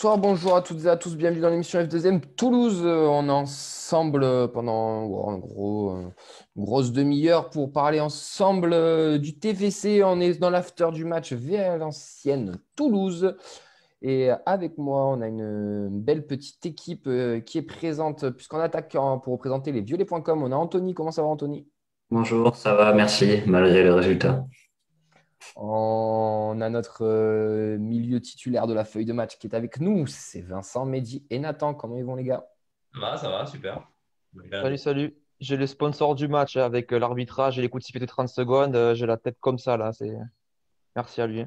Bonsoir, bonjour à toutes et à tous, bienvenue dans l'émission F2M Toulouse. On est ensemble pendant une grosse demi-heure pour parler ensemble du TFC. On est dans l'after du match Valenciennes Toulouse. Et avec moi, on a une belle petite équipe qui est présente, puisqu'on attaque pour représenter les violets.com. On a Anthony. Comment ça va, Anthony? Bonjour, ça va, merci, malgré le résultat. On a notre milieu titulaire de la feuille de match qui est avec nous. C'est Vincent, Mehdi et Nathan. Comment ils vont, les gars? Ça va, super. Salut, salut. J'ai le sponsor du match avec l'arbitrage et les coups de sifflet de 30 secondes. J'ai la tête comme ça, là. Merci à lui.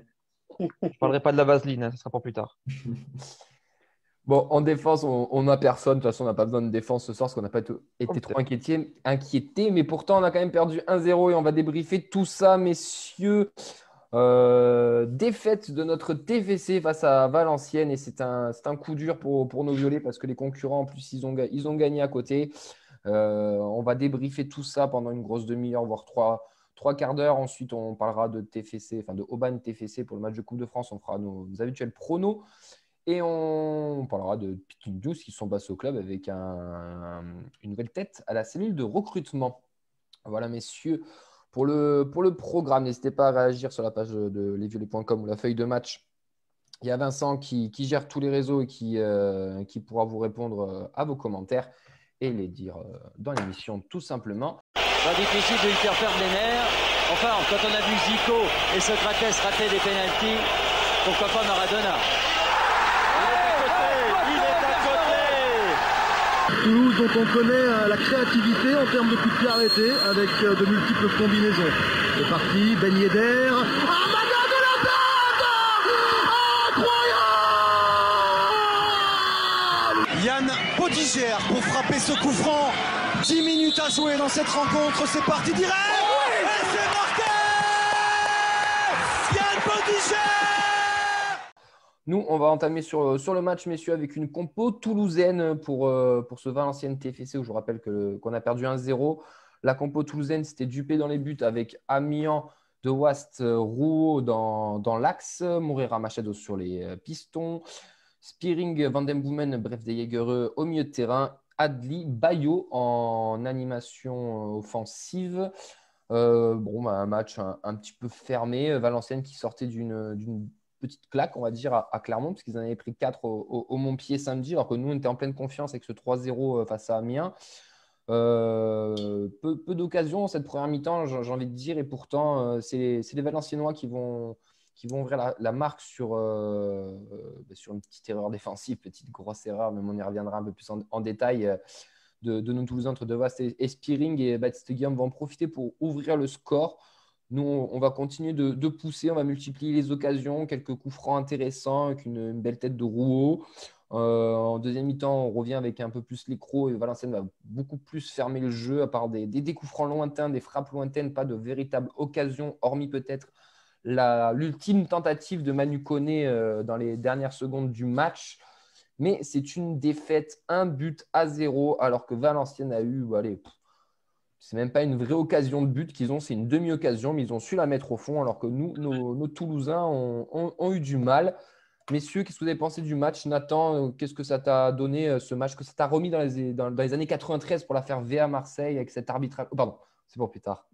Je parlerai pas de la vaseline, hein, ça sera pour plus tard. Bon, en défense, on n'a personne. De toute façon, on n'a pas besoin de défense ce soir parce qu'on n'a pas été trop inquiété. Mais pourtant, on a quand même perdu 1-0 et on va débriefer tout ça, messieurs. Défaite de notre TFC face à Valenciennes et c'est un coup dur pour nos violets parce que les concurrents, en plus, ils ont gagné à côté. On va débriefer tout ça pendant une grosse demi-heure, voire trois quarts d'heure. Ensuite, on parlera de TFC, enfin de Aubagne TFC pour le match de Coupe de France. On fera nos habituels pronos. Et on parlera de Pitkin News qui sont passés au club avec une nouvelle tête à la cellule de recrutement. Voilà, messieurs, pour le programme, n'hésitez pas à réagir sur la page de lesviolets.com ou la feuille de match. Il y a Vincent qui gère tous les réseaux et qui pourra vous répondre à vos commentaires et les dire dans l'émission tout simplement. Pas difficile de lui faire perdre les nerfs. Enfin, quand on a vu Zico et Socrates rater des pénaltys, pourquoi pas Maradona? Toulouse dont on connaît la créativité en termes de coups de pied arrêtés avec de multiples combinaisons. C'est parti, Ben Yedder. Armada de la tête. Incroyable. Yann Podigère pour frapper ce coup franc. 10 minutes à jouer dans cette rencontre, c'est parti direct. Et c'est marqué. Yann Podigère. Nous, on va entamer sur le match, messieurs, avec une compo toulousaine pour ce Valenciennes TFC où je vous rappelle qu'on a perdu 1-0. La compo toulousaine, c'était Dupé dans les buts avec Amian, De Wast, Rouault dans l'axe, Moreira Machado sur les pistons, Spearing, Van den Boomen, bref, des Jaegereux au milieu de terrain, Adli, Bayo en animation offensive. Un match un petit peu fermé. Valenciennes qui sortait d'une petite claque, on va dire, à Clermont, parce qu'ils en avaient pris 4 au Montpied samedi, alors que nous, on était en pleine confiance avec ce 3-0 face à Amiens. Peu d'occasions cette première mi-temps, j'ai envie de dire, et pourtant, c'est les Valenciennois qui vont ouvrir la marque sur une petite erreur défensive, petite grosse erreur, mais on y reviendra un peu plus en détail. De nos Toulousains entre De Vast et Spearing, et Baptiste Guillaume vont en profiter pour ouvrir le score. Nous, on va continuer de pousser, on va multiplier les occasions, quelques coups francs intéressants avec une belle tête de Rouault. En deuxième mi-temps, on revient avec un peu plus les crocs et Valenciennes va beaucoup plus fermer le jeu, à part des coups francs lointains, des frappes lointaines, pas de véritable occasion, hormis peut-être l'ultime tentative de Manu Koné dans les dernières secondes du match. Mais c'est une défaite, 1-0, alors que Valenciennes a eu, c'est même pas une vraie occasion de but qu'ils ont, c'est une demi-occasion, mais ils ont su la mettre au fond, alors que nous, nos Toulousains ont eu du mal. Messieurs, qu'est-ce que vous avez pensé du match? Nathan, qu'est-ce que ça t'a donné ce match, que ça t'a remis dans les années 93 pour la faire VA Marseille avec cet arbitrage? Oh, pardon, c'est pour plus tard.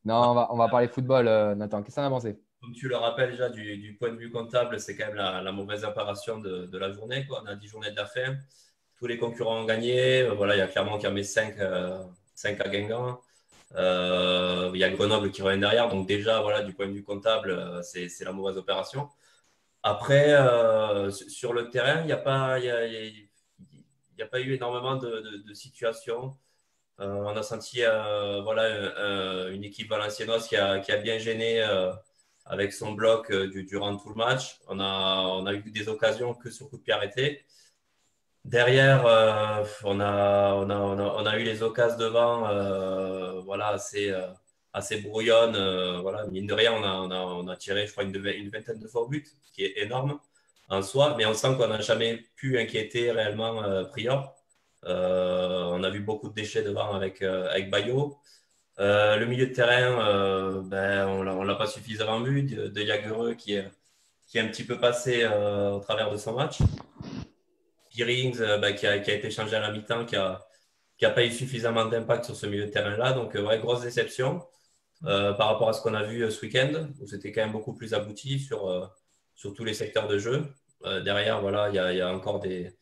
Non, on va parler football, Nathan. Qu'est-ce que ça a pensé? Comme tu le rappelles déjà, du point de vue comptable, c'est quand même la mauvaise apparition de la journée, quoi. On a 10 journées de la fin. Tous les concurrents ont gagné. Voilà, il y a Clermont qui en met 5 à Guingamp. Il y a Grenoble qui revient derrière. Donc déjà, voilà, du point de vue comptable, c'est la mauvaise opération. Après, sur le terrain, il n'y a pas, il y a pas eu énormément de situations. On a senti une équipe valenciennoise qui a bien gêné avec son bloc durant tout le match. On a eu des occasions que sur coup de pied arrêté. Derrière, on a eu les occasions devant, assez brouillonnes. Mine de rien, on a tiré, je crois, une vingtaine de fois au but, ce qui est énorme en soi, mais on sent qu'on n'a jamais pu inquiéter réellement Prior. On a vu beaucoup de déchets devant avec Bayo. Le milieu de terrain, on l'a pas suffisamment vu, de Jagereux qui est qui est un petit peu passé au travers de son match. Pearings, qui a été changé à la mi-temps, qui a pas eu suffisamment d'impact sur ce milieu de terrain-là. Donc, ouais, grosse déception par rapport à ce qu'on a vu ce week-end, où c'était quand même beaucoup plus abouti sur tous les secteurs de jeu. Derrière, voilà, il y a encore des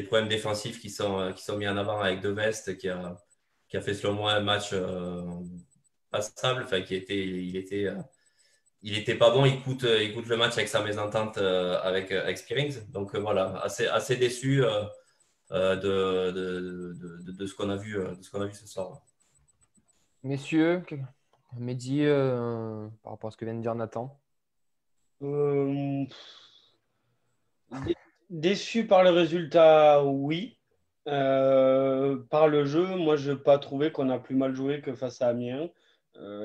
problèmes défensifs qui sont mis en avant avec De West, qui a fait selon moi un match passable, enfin, il était pas bon, il coûte le match avec sa mésentente avec Spearings. Donc voilà, assez déçu de ce qu'on a vu, ce soir. Messieurs, Mehdi, par rapport à ce que vient de dire Nathan. Déçu par le résultat, oui. Par le jeu, moi, je n'ai pas trouvé qu'on a plus mal joué que face à Amiens.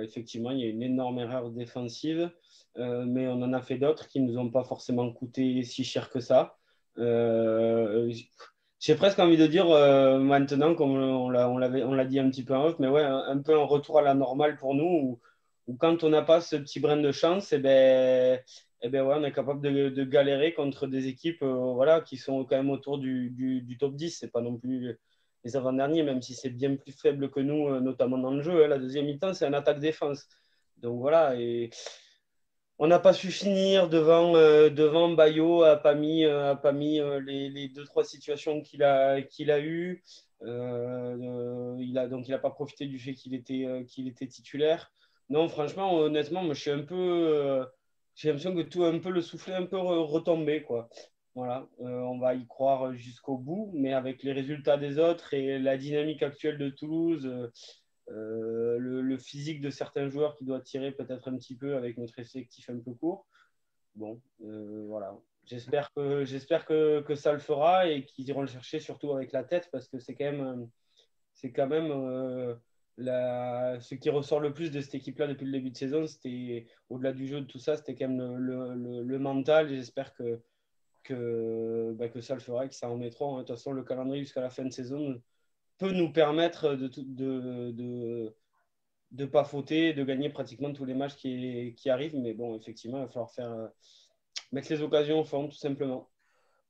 Effectivement, il y a une énorme erreur défensive, mais on en a fait d'autres qui ne nous ont pas forcément coûté si cher que ça. J'ai presque envie de dire maintenant, comme on l'a dit un petit peu en off, mais ouais, un peu un retour à la normale pour nous, où quand on n'a pas ce petit brin de chance, ouais, on est capable de galérer contre des équipes voilà, qui sont quand même autour du top 10. C'est pas non plus les avant-derniers, même si c'est bien plus faible que nous, notamment dans le jeu. Hein. La deuxième mi-temps, c'est un attaque-défense. Donc voilà, et on n'a pas su finir devant Bayo, a pas mis les 2-3 situations qu'il a eues. Il n'a pas profité du fait qu'il était titulaire. Non, franchement, honnêtement, moi, je suis un peu... j'ai l'impression que tout un peu le soufflet un peu retombé, quoi. Voilà, on va y croire jusqu'au bout, mais avec les résultats des autres et la dynamique actuelle de Toulouse, le physique de certains joueurs qui doit tirer peut-être un petit peu avec notre effectif un peu court. Bon, voilà. J'espère que ça le fera et qu'ils iront le chercher surtout avec la tête parce que c'est quand même ce qui ressort le plus de cette équipe-là depuis le début de saison. C'était au-delà du jeu de tout ça, c'était quand même le mental. Et j'espère que ça le fera et que ça en mettra. De toute façon, le calendrier jusqu'à la fin de saison peut nous permettre de pas fauter, de gagner pratiquement tous les matchs qui arrivent. Mais bon, effectivement, il va falloir mettre les occasions au fond, tout simplement.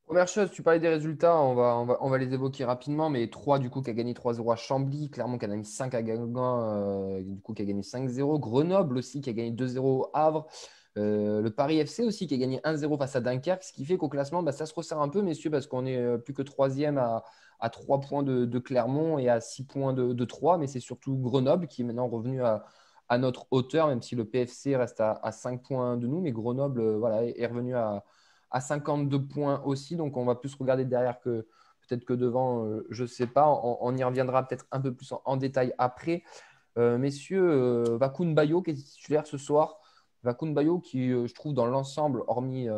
Première chose, tu parlais des résultats, on va les évoquer rapidement, mais 3 du coup qui a gagné 3-0 à Chambly, Clermont qui en a mis 5 à Guingamp, du coup qui a gagné 5-0, Grenoble aussi qui a gagné 2-0 au Havre, le Paris FC aussi qui a gagné 1-0 face à Dunkerque, ce qui fait qu'au classement, ça se resserre un peu, messieurs, parce qu'on est plus que 3e à 3 points de Clermont et à 6 points de 3, mais c'est surtout Grenoble qui est maintenant revenu à notre hauteur, même si le PFC reste à 5 points de nous, mais Grenoble voilà, est revenu à 52 points aussi. Donc, on va plus regarder derrière que peut-être que devant, je ne sais pas. On y reviendra peut-être un peu plus en détail après. Messieurs, Wakoun Bayo qui est titulaire ce soir. Wakoun Bayo qui, je trouve, dans l'ensemble, hormis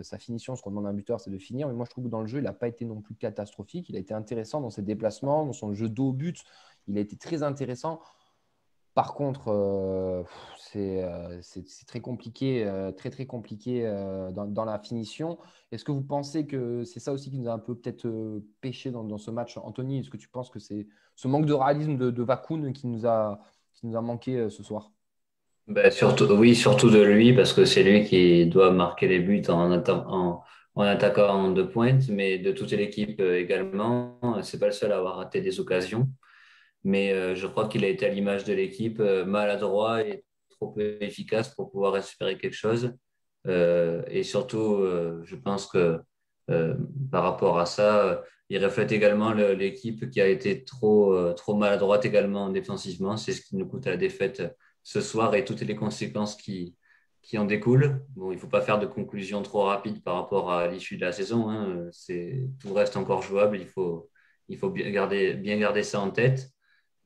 sa finition, ce qu'on demande à un buteur, c'est de finir. Mais moi, je trouve que dans le jeu, il n'a pas été non plus catastrophique. Il a été intéressant dans ses déplacements, dans son jeu dos au but. Il a été très intéressant. Par contre, c'est très compliqué, très très compliqué dans la finition. Est-ce que vous pensez que c'est ça aussi qui nous a un peu peut-être pêché dans ce match, Anthony? Est-ce que tu penses que c'est ce manque de réalisme de Wakoun qui nous a manqué ce soir? Surtout de lui, parce que c'est lui qui doit marquer les buts en attaquant en 2 pointes, mais de toute l'équipe également. C'est pas le seul à avoir raté des occasions. Mais je crois qu'il a été à l'image de l'équipe, maladroit et trop peu efficace pour pouvoir espérer quelque chose. Et surtout, je pense que par rapport à ça, il reflète également l'équipe qui a été trop maladroite également défensivement. C'est ce qui nous coûte la défaite ce soir et toutes les conséquences qui en découlent. Bon, il ne faut pas faire de conclusion trop rapide par rapport à l'issue de la saison. Hein. Tout reste encore jouable. Il faut bien garder ça en tête.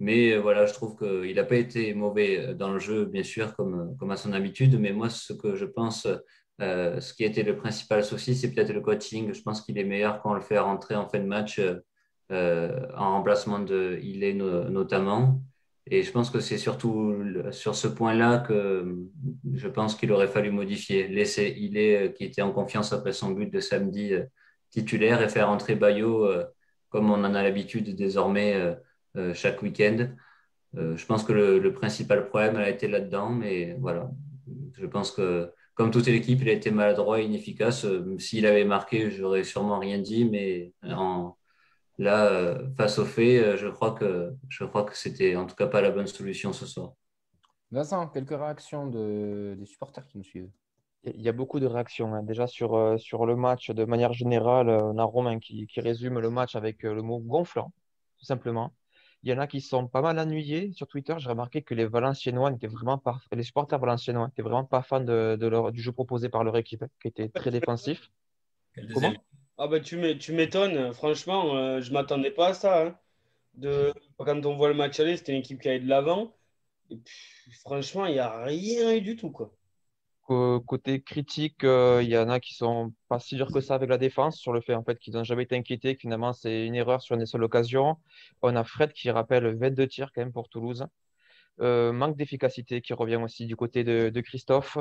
Mais voilà, je trouve qu'il n'a pas été mauvais dans le jeu, bien sûr, comme à son habitude. Mais moi, ce que je pense, ce qui a été le principal souci, c'est peut-être le coaching. Je pense qu'il est meilleur quand on le fait rentrer en fin de match en remplacement de Ilé notamment. Et je pense que c'est surtout sur ce point-là que je pense qu'il aurait fallu modifier. Laisser Ilé, qui était en confiance après son but de samedi, titulaire et faire entrer Bayo comme on en a l'habitude désormais chaque week-end. Je pense que le principal problème a été là-dedans, mais voilà. Je pense que comme toute l'équipe, il a été maladroit et inefficace. S'il avait marqué, j'aurais sûrement rien dit, mais là, face aux faits, je crois que c'était en tout cas pas la bonne solution ce soir. Vincent, quelques réactions des supporters qui nous suivent. Il y a beaucoup de réactions, hein. Déjà sur le match, de manière générale, on a Romain qui résume le match avec le mot gonflant, tout simplement. Il y en a qui sont pas mal ennuyés sur Twitter. J'ai remarqué que les supporters valenciennois n'étaient vraiment pas fans du jeu proposé par leur équipe, qui était très défensif. Quel Comment? deuxième? Ah bah tu m'étonnes, franchement, je m'attendais pas à ça, hein. Quand on voit le match aller, c'était une équipe qui allait de l'avant. Et puis, franchement, il n'y a rien eu du tout, quoi. Côté critique, il y en a qui sont pas si durs que ça avec la défense, sur le fait en fait qu'ils n'ont jamais été inquiétés, que finalement c'est une erreur sur une seule occasion. On a Fred qui rappelle 22 tirs quand même pour Toulouse. Manque d'efficacité qui revient aussi du côté de Christophe.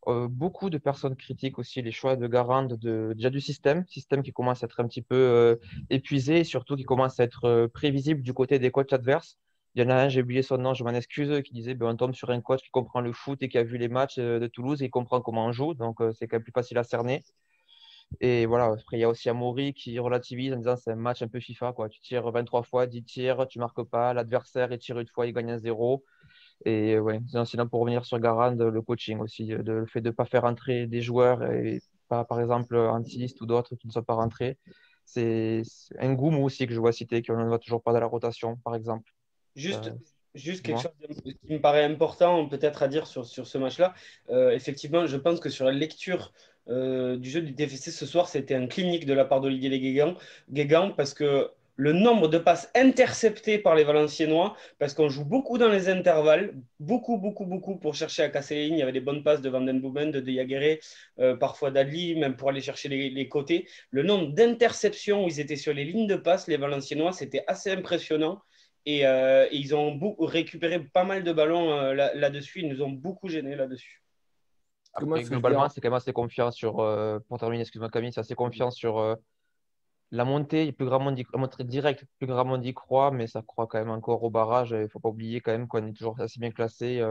Beaucoup de personnes critiquent aussi les choix de Garand, déjà du système qui commence à être un petit peu épuisé et surtout qui commence à être prévisible du côté des coachs adverses. Il y en a un, j'ai oublié son nom, je m'en excuse, qui disait ben, on tombe sur un coach qui comprend le foot et qui a vu les matchs de Toulouse et il comprend comment on joue, donc c'est quand même plus facile à cerner. Et voilà, après il y a aussi Amaury qui relativise en disant c'est un match un peu FIFA, quoi. Tu tires 23 fois, 10 tirs, tu marques pas, l'adversaire il tire une fois, il gagne 1-0. Et ouais, sinon pour revenir sur Garand, le coaching aussi, le fait de ne pas faire entrer des joueurs et pas par exemple Antiliste ou d'autres qui ne sont pas rentrés. C'est un Goumou aussi que je vois citer, qu'on ne voit toujours pas dans la rotation, par exemple. Juste, Euh, juste quelque Dis-moi. chose qui me paraît important peut-être à dire sur ce match-là. Effectivement, je pense que sur la lecture du jeu du TFC ce soir, c'était un clinique de la part d'Olivier Guégan parce que le nombre de passes interceptées par les Valenciennois, parce qu'on joue beaucoup dans les intervalles, beaucoup, beaucoup, beaucoup pour chercher à casser les lignes. Il y avait des bonnes passes de Van Den Boomen, de Diaguerre, parfois d'Adli, même pour aller chercher les côtés. Le nombre d'interceptions où ils étaient sur les lignes de passe, les Valenciennois, c'était assez impressionnant. Et ils ont récupéré pas mal de ballons là-dessus. Ils nous ont beaucoup gênés là-dessus. Moi, Après, ce que je dis globalement, c'est quand même assez confiant sur, pour terminer, excuse-moi Camille, c'est assez confiant sur la montée. La montée directe, plus grand monde y croit, mais ça croit quand même encore au barrage. Il ne faut pas oublier quand même qu'on est toujours assez bien classé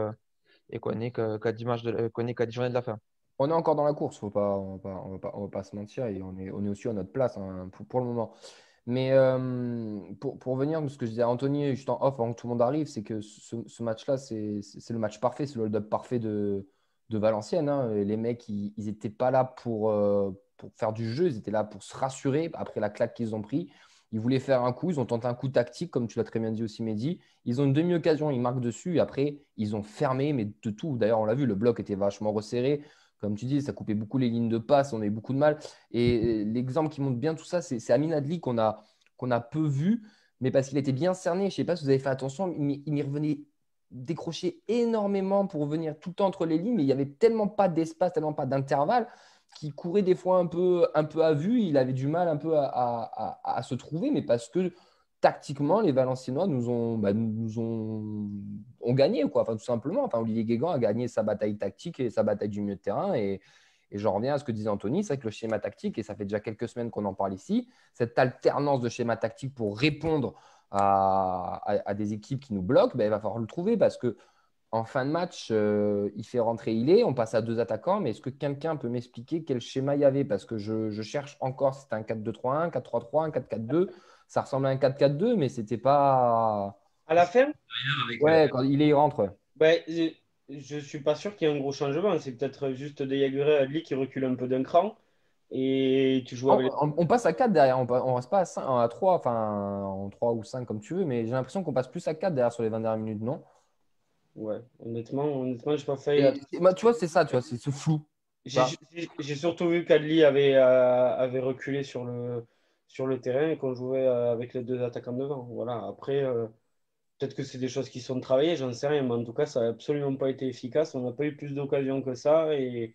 et qu'on est qu'à 10 qu'on est qu'à 10 journées de la fin. on est encore dans la course, on va pas se mentir, et on est aussi à notre place hein, pour le moment. Mais pour revenir à ce que je disais à Anthony, juste en off avant que tout le monde arrive, c'est que ce match-là, c'est le match parfait, c'est le hold-up parfait de Valenciennes, hein. Et les mecs, ils n'étaient pas là pour faire du jeu, ils étaient là pour se rassurer après la claque qu'ils ont pris. Ils voulaient faire un coup, ils ont tenté un coup tactique, comme tu l'as très bien dit aussi, Mehdi. Ils ont une demi-occasion, ils marquent dessus, et après, ils ont fermé, mais de tout. D'ailleurs, on l'a vu, le bloc était vachement resserré. Comme tu dis, ça coupait beaucoup les lignes de passe, on a eu beaucoup de mal. Et l'exemple qui montre bien tout ça, c'est Amin Adli qu'on a peu vu, mais parce qu'il était bien cerné. Je ne sais pas si vous avez fait attention, il y revenait décrocher énormément pour venir tout le temps entre les lignes, mais il n'y avait tellement pas d'espace, tellement pas d'intervalle, qu'il courait des fois un peu à vue. Il avait du mal un peu à se trouver, mais parce que tactiquement, les Valenciennois ont gagné, quoi. Enfin, tout simplement. Enfin, Olivier Guégan a gagné sa bataille tactique et sa bataille du milieu de terrain. Et j'en reviens à ce que disait Anthony, c'est vrai que le schéma tactique, et ça fait déjà quelques semaines qu'on en parle ici, cette alternance de schéma tactique pour répondre à des équipes qui nous bloquent, ben, il va falloir le trouver parce que en fin de match, il fait rentrer on passe à 2 attaquants, mais est-ce que quelqu'un peut m'expliquer quel schéma il y avait? Parce que je cherche encore si c'était un 4-2-3-1, un 4-3-3, un 4-4-2. Ça ressemble à un 4-4-2, mais c'était pas. À la fin, Avec, Ouais, quand il rentre. ben, je ne suis pas sûr qu'il y ait un gros changement. C'est peut-être juste Diaguerre Adli qui recule un peu d'un cran. Et tu joues avec. On passe à 4 derrière, on reste pas à 5, à 3, enfin en 3 ou 5 comme tu veux, mais j'ai l'impression qu'on passe plus à 4 derrière sur les 20 dernières minutes, non? Ouais, honnêtement, je n'ai pas fait. Moi, tu vois, c'est ça, tu vois, c'est ce flou. J'ai surtout vu qu'Adli avait reculé sur le terrain et qu'on jouait avec les deux attaquants devant. Voilà. Après, peut-être que c'est des choses qui sont travaillées, j'en sais rien, mais en tout cas, ça n'a absolument pas été efficace. On n'a pas eu plus d'occasions que ça et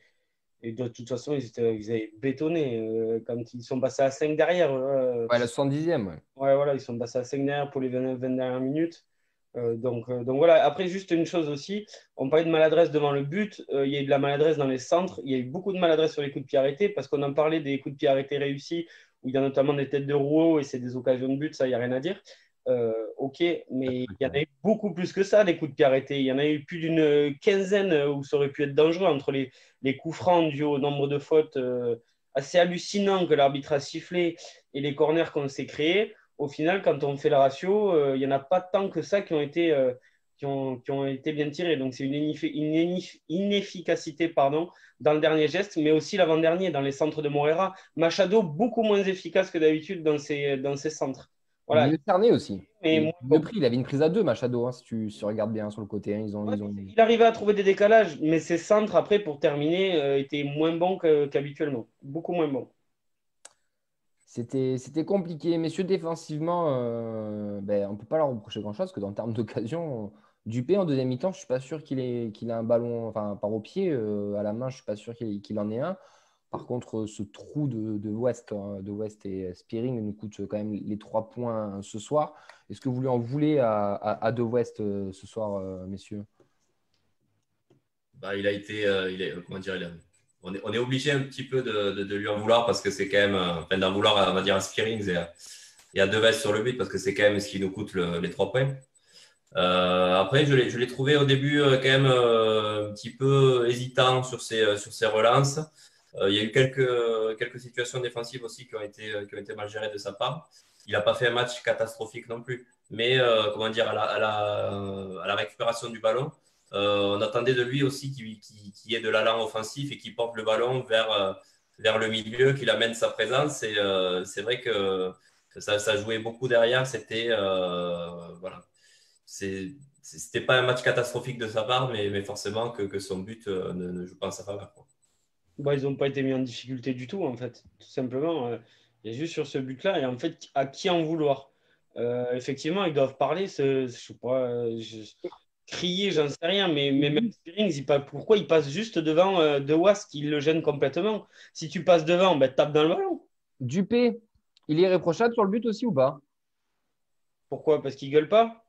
de toute façon, ils avaient bétonné quand ils sont passés à 5 derrière. Ouais, la 70e, ouais. Ouais, voilà, ils sont passés à 5 derrière pour les 20 dernières minutes. Donc voilà, après juste une chose aussi, on parlait de maladresse devant le but, il y a eu de la maladresse dans les centres, il y a eu beaucoup de maladresse sur les coups de pied arrêtés, parce qu'on en parlait des coups de pied arrêtés réussis, où il y a notamment des têtes de Rouault et c'est des occasions de but, ça, il n'y a rien à dire. ok, mais il y en a eu beaucoup plus que ça, des coups de pied arrêtés. Il y en a eu plus d'une quinzaine où ça aurait pu être dangereux entre les coups francs dus au nombre de fautes assez hallucinant que l'arbitre a sifflé et les corners qu'on s'est créés. Au final, quand on fait le ratio, il n'y en a pas tant que ça qui ont été, qui ont été bien tirés. Donc, c'est une inefficacité pardon, dans le dernier geste, mais aussi l'avant-dernier, dans les centres de Morera. Machado, beaucoup moins efficace que d'habitude dans ses centres. Voilà. Mieux cerné aussi. Mais Le prix, il avait une prise à deux, Machado, hein, si tu regardes bien sur le côté. Hein, il arrivait à trouver des décalages, mais ses centres, après, pour terminer, étaient moins bons qu'habituellement. Beaucoup moins bons. C'était compliqué. Messieurs, défensivement, ben, on ne peut pas leur reprocher grand-chose, parce que dans termes d'occasion, Dupé, en deuxième mi-temps, je ne suis pas sûr qu'il a un ballon, enfin, par au pied, à la main, je ne suis pas sûr qu'il en ait un. Par contre, ce trou de West et Spearing nous coûte quand même les 3 points ce soir. Est-ce que vous lui en voulez à De West ce soir, messieurs? Bah, il a été, comment dire, on est obligé un petit peu de lui en vouloir parce que c'est quand même, enfin, d'en vouloir, on va dire, à Spearings et à De West sur le but parce que c'est quand même ce qui nous coûte les 3 points. Après, je l'ai trouvé au début quand même un petit peu hésitant sur ses relances. Il y a eu quelques situations défensives aussi qui ont été mal gérées de sa part. Il n'a pas fait un match catastrophique non plus. Mais comment dire, à la récupération du ballon, on attendait de lui aussi qu'il ait de l'allant offensif et qu'il porte le ballon vers le milieu, qu'il amène sa présence. Et c'est vrai que ça jouait beaucoup derrière. Voilà. C'était pas un match catastrophique de sa part, mais forcément que son but ne joue pas en sa faveur. Bon, ils n'ont pas été mis en difficulté du tout, en fait. Tout simplement. Il y a juste sur ce but-là. Et en fait, à qui en vouloir? Effectivement, ils doivent parler. Je sais pas, crier, j'en sais rien. Mais même Spearings, pourquoi il passe juste devant De Was qui le gêne complètement? Si tu passes devant, ben, tape dans le ballon. Dupé, il est irréprochable sur le but aussi ou pas? Pourquoi? Parce qu'il gueule pas?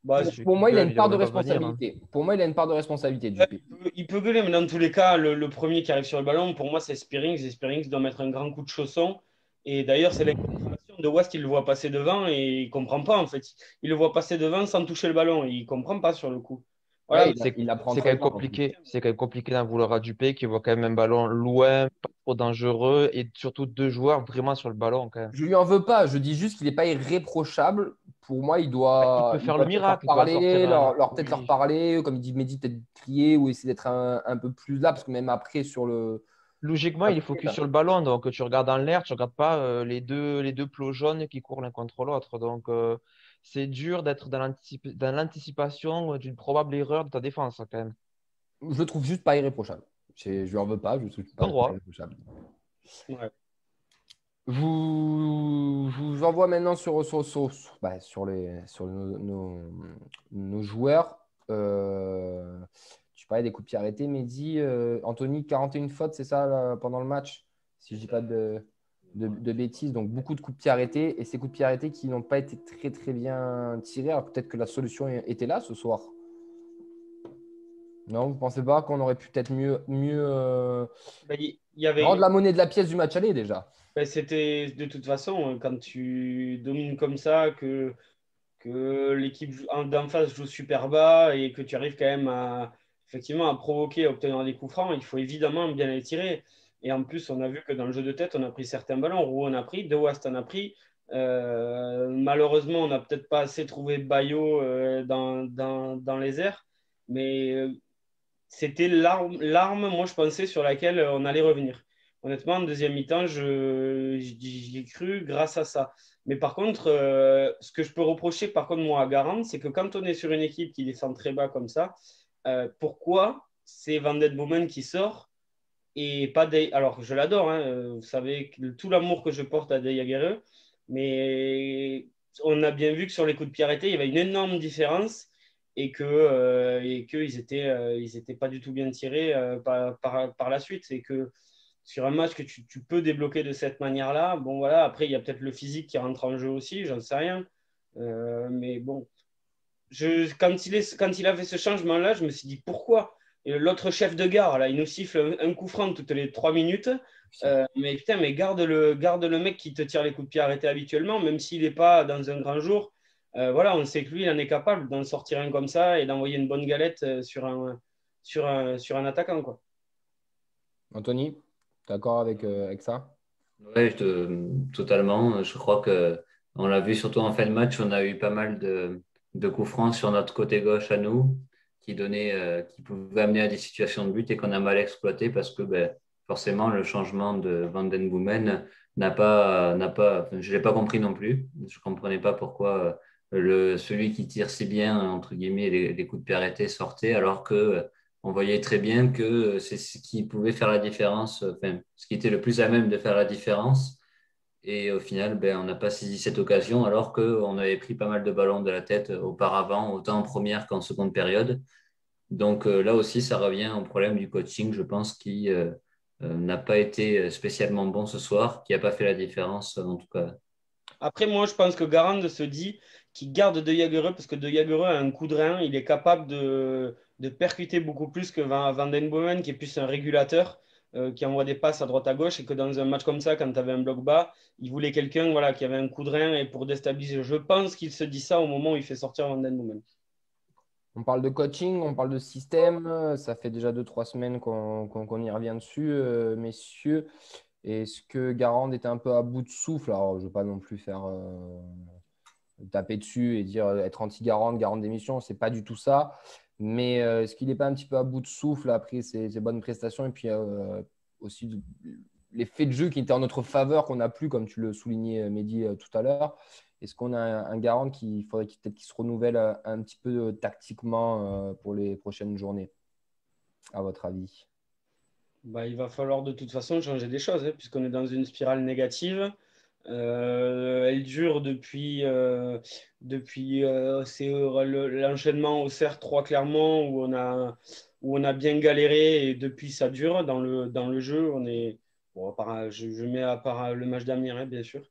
Bah, Pour moi, il a une part de va venir, hein. responsabilité. Pour moi, il a une part de responsabilité, Dupé. il peut gueuler, mais dans tous les cas, le premier qui arrive sur le ballon, pour moi, c'est Spearings. Et Spearings doit mettre un grand coup de chausson. Et d'ailleurs, c'est l'incompréhension de West. Il le voit passer devant et il ne comprend pas, en fait. Il le voit passer devant sans toucher le ballon. Il ne comprend pas sur le coup. Voilà. Ouais, C'est il apprend c'est quand très même bien, compliqué. C'est quand même compliqué d'en vouloir à Dupé qui voit quand même un ballon loin, pas trop dangereux et surtout 2 joueurs vraiment sur le ballon quand même. Je lui en veux pas. Je dis juste qu'il n'est pas irréprochable. Pour moi, il doit, Il peut faire doit le peut-être miracle, leur il doit parler, sortir peut-être leur oui. parler, comme il dit Mehdi, peut-être crier ou essayer d'être un peu plus là, parce que même après sur le. Logiquement, il est focus sur le ballon, donc tu regardes en l'air, tu regardes pas les deux plots jaunes qui courent l'un contre l'autre. Donc c'est dur d'être dans l'anticipation d'une probable erreur de ta défense quand même. Je le trouve juste pas irréprochable. Je lui en veux pas. Je le trouve pas Droit. irréprochable. Ouais. Je vous envoie maintenant sur nos joueurs. Tu parlais des coups de pied arrêtés, Mehdi. Anthony, 41 fautes, c'est ça, là, pendant le match, si je ne dis pas de bêtises. Donc, beaucoup de coups de pied arrêtés. Et ces coups de pied arrêtés qui n'ont pas été très, très bien tirés. Alors, peut-être que la solution était là ce soir. Non, vous ne pensez pas qu'on aurait pu peut-être mieux Ben, il y avait... rendre la monnaie de la pièce du match aller déjà? Ben, c'était de toute façon, quand tu domines comme ça, que l'équipe d'en face joue super bas et que tu arrives quand même effectivement à provoquer, à obtenir des coups francs, il faut évidemment bien les tirer. Et en plus, on a vu que dans le jeu de tête, on a pris certains ballons. Roux en a pris, De Wast en a pris. Malheureusement, on n'a peut-être pas assez trouvé Bayo dans les airs. Mais c'était l'arme, moi, je pensais, sur laquelle on allait revenir. Honnêtement, en deuxième mi-temps, j'y ai cru grâce à ça. Mais par contre, ce que je peux reprocher, par contre, moi, à Garant, c'est que quand on est sur une équipe qui descend très bas comme ça, pourquoi c'est Van Den Boomen qui sort et pas Dey... Alors, je l'adore, hein, vous savez, tout l'amour que je porte à Dey Aguerre, mais on a bien vu que sur les coups de pied arrêtés, il y avait une énorme différence et qu'ils étaient pas du tout bien tirés par la suite. C'est que sur un match que tu peux débloquer de cette manière-là, bon voilà, après il y a peut-être le physique qui rentre en jeu aussi, j'en sais rien. Mais bon, quand il a fait ce changement-là, je me suis dit pourquoi? Et l'autre chef de gare, là, il nous siffle un coup franc toutes les 3 minutes. Mais putain, mais garde le mec qui te tire les coups de pied arrêtés habituellement, même s'il n'est pas dans un grand jour. Voilà, on sait que lui, il en est capable d'en sortir un comme ça et d'envoyer une bonne galette sur un attaquant, quoi. Anthony, d'accord avec ça? Ouais, totalement. Je crois que on l'a vu surtout en fin de match, on a eu pas mal de coups francs sur notre côté gauche à nous qui pouvaient amener à des situations de but et qu'on a mal exploité parce que forcément le changement de Van den Boomen enfin, je l'ai pas compris non plus. Je comprenais pas pourquoi celui qui tire si bien entre guillemets les coups de pied arrêtés sortait alors que on voyait très bien que c'est ce qui pouvait faire la différence, enfin, ce qui était le plus à même de faire la différence. Et au final, on n'a pas saisi cette occasion alors qu'on avait pris pas mal de ballons de la tête auparavant, autant en première qu'en seconde période. Donc là aussi, ça revient au problème du coaching, je pense, qui n'a pas été spécialement bon ce soir, qui n'a pas fait la différence en tout cas. Après, moi, je pense que Garand se dit qu'il garde De Jagereux parce que De Jagereux a un coup de rein. Il est capable de percuter beaucoup plus que Van den Boomen, qui est plus un régulateur, qui envoie des passes à droite à gauche. Et que dans un match comme ça, quand tu avais un bloc bas, il voulait quelqu'un voilà, qui avait un coup de rein et pour déstabiliser. Je pense qu'il se dit ça au moment où il fait sortir Van den Boomen. On parle de coaching, on parle de système. Ça fait déjà 2-3 semaines qu'on y revient dessus, messieurs. Est-ce que Garand était un peu à bout de souffle? Alors, je ne veux pas non plus faire taper dessus et dire être anti-Garand, Garand d'émission, c'est pas du tout ça. Mais est-ce qu'il n'est pas un petit peu à bout de souffle après ses bonnes prestations et puis aussi les faits de jeu qui étaient en notre faveur qu'on n'a plus, comme tu le soulignais, Mehdi, tout à l'heure. Est-ce qu'on a un Garand qu'il faudrait peut-être qu'il se renouvelle un petit peu tactiquement pour les prochaines journées, à votre avis? Il va falloir de toute façon changer des choses, puisqu'on est dans une spirale négative. Elle dure depuis l'enchaînement au CER 3 clairement où on a bien galéré et depuis ça dure dans le jeu. On est, bon, je mets à part le match d'Amiens, bien sûr,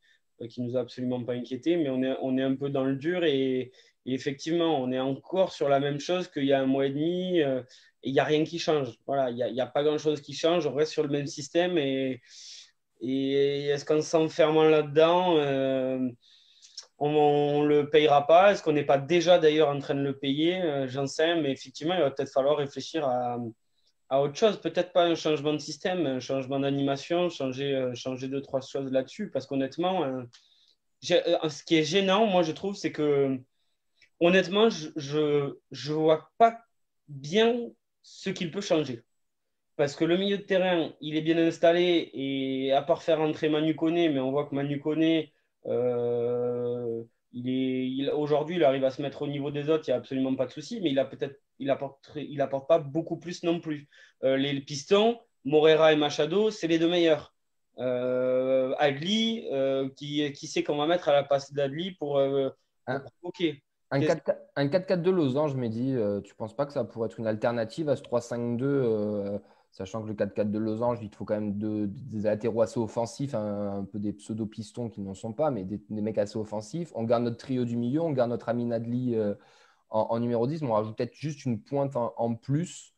qui nous a absolument pas inquiété, mais on est un peu dans le dur et effectivement, on est encore sur la même chose qu'il y a un mois et demi et il n'y a rien qui change. Voilà, il y a pas grand-chose qui change. On reste sur le même système et est-ce qu'en s'enfermant là-dedans, on ne le payera pas? Est-ce qu'on n'est pas déjà d'ailleurs en train de le payer? J'en sais, mais effectivement, il va peut-être falloir réfléchir à autre chose. Peut-être pas un changement de système, un changement d'animation, changer deux, trois choses là-dessus. Parce qu'honnêtement, ce qui est gênant, moi, je trouve, c'est que honnêtement, je vois pas bien ce qu'il peut changer. Parce que le milieu de terrain, il est bien installé et à part faire entrer Manu Koné, mais on voit que Manu Koné, aujourd'hui, il arrive à se mettre au niveau des autres, il n'y a absolument pas de souci, mais il apporte pas beaucoup plus non plus. Les pistons, Morera et Machado, c'est les deux meilleurs. Adli, qui sait qu'on va mettre à la passe d'Adli pour provoquer. Un 4-4-2 losange, Mehdi, tu ne penses pas que ça pourrait être une alternative à ce 3-5-2, sachant que le 4-4-2 losange, il te faut quand même des latéraux assez offensifs, un peu des pseudo-pistons qui n'en sont pas, mais des mecs assez offensifs. On garde notre trio du milieu, on garde notre Amin Adli en numéro 10, mais on rajoute peut-être juste une pointe en plus.